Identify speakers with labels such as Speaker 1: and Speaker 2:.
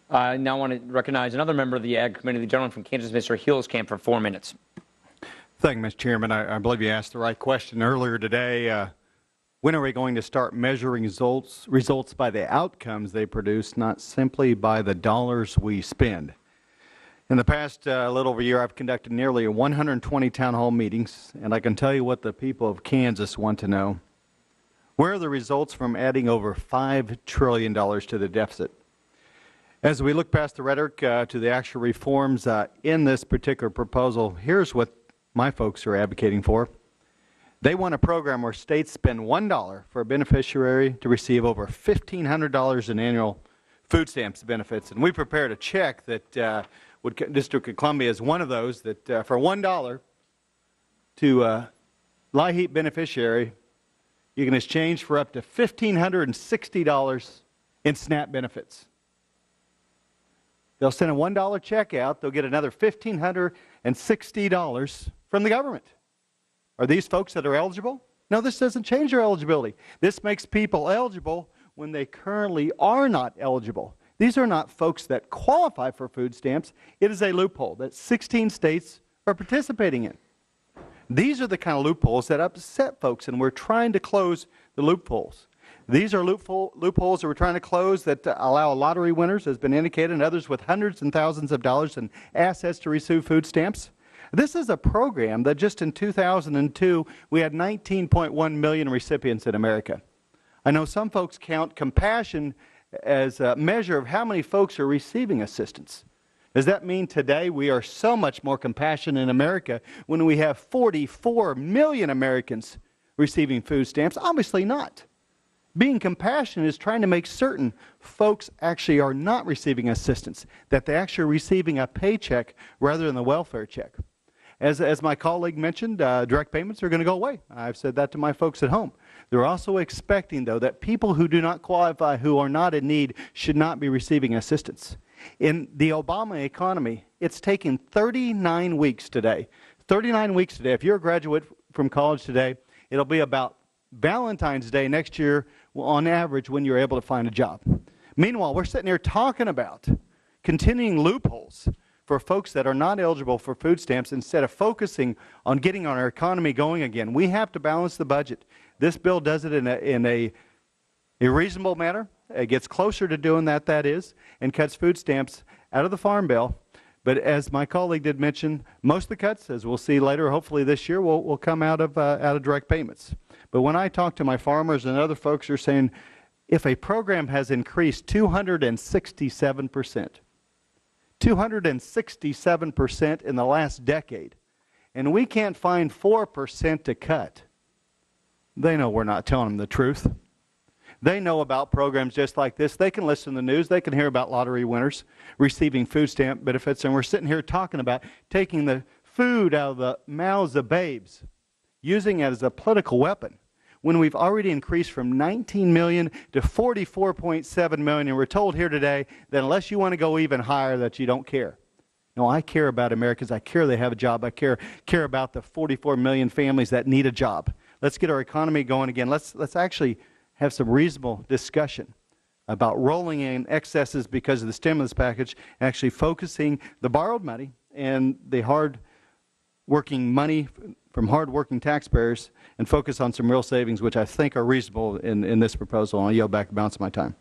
Speaker 1: I now want to recognize another member of the Ag Committee, the gentleman from Kansas, Mr. Huelskamp, for 4 minutes.
Speaker 2: Thank you, Mr. Chairman. I believe you asked the right question earlier today. When are we going to start measuring results by the outcomes they produce, not simply by the dollars we spend? In the past little over a year, I've conducted nearly 120 town hall meetings, and I can tell you what the people of Kansas want to know. Where are the results from adding over $5 trillion to the deficit? As we look past the rhetoric to the actual reforms in this particular proposal, here's what my folks are advocating for. They want a program where states spend $1 for a beneficiary to receive over $1,500 in annual food stamps benefits. And we prepared a check that District of Columbia is one of those that for $1 to LIHEAP beneficiary, you can exchange for up to $1,560 in SNAP benefits. They'll send a $1 check out. They'll get another $1,560 from the government. Are these folks that are eligible? No, this doesn't change their eligibility. This makes people eligible when they currently are not eligible. These are not folks that qualify for food stamps. It is a loophole that 16 states are participating in. These are the kind of loopholes that upset folks, and we're trying to close the loopholes. These are loopholes that we're trying to close that allow lottery winners, as has been indicated, and others with hundreds and thousands of dollars in assets to receive food stamps. This is a program that just in 2002, we had 19.1 million recipients in America. I know some folks count compassion as a measure of how many folks are receiving assistance. Does that mean today we are so much more compassionate in America when we have 44 million Americans receiving food stamps? Obviously not. Being compassionate is trying to make certain folks actually are not receiving assistance, that they're actually receiving a paycheck rather than the welfare check. As my colleague mentioned, direct payments are going to go away. I've said that to my folks at home. They're also expecting, though, that people who do not qualify, who are not in need, should not be receiving assistance. In the Obama economy, it's taken 39 weeks today. 39 weeks today. If you're a graduate from college today, it'll be about Valentine's Day next year, on average, when you're able to find a job. Meanwhile, we're sitting here talking about continuing loopholes for folks that are not eligible for food stamps instead of focusing on getting our economy going again. We have to balance the budget. This bill does it in a reasonable manner. It gets closer to doing that is, and cuts food stamps out of the Farm Bill. But as my colleague did mention, most of the cuts, as we'll see later, hopefully this year, will come out of direct payments. But when I talk to my farmers and other folks, are saying, if a program has increased 267%, 267% in the last decade, and we can't find 4% to cut, they know we're not telling them the truth. They know about programs just like this. They can listen to the news. They can hear about lottery winners receiving food stamp benefits, and we're sitting here talking about taking the food out of the mouths of babes, using it as a political weapon, when we've already increased from 19 million to 44.7 million, and we're told here today that unless you want to go even higher, that you don't care. No, I care about Americans. I care they have a job. I care about the 44 million families that need a job. Let's get our economy going again. Let's actually have some reasonable discussion about rolling in excesses because of the stimulus package, and actually focusing the borrowed money and the hard-working money from hard-working taxpayers and focus on some real savings, which I think are reasonable in this proposal. I'll yield back the balance of my time.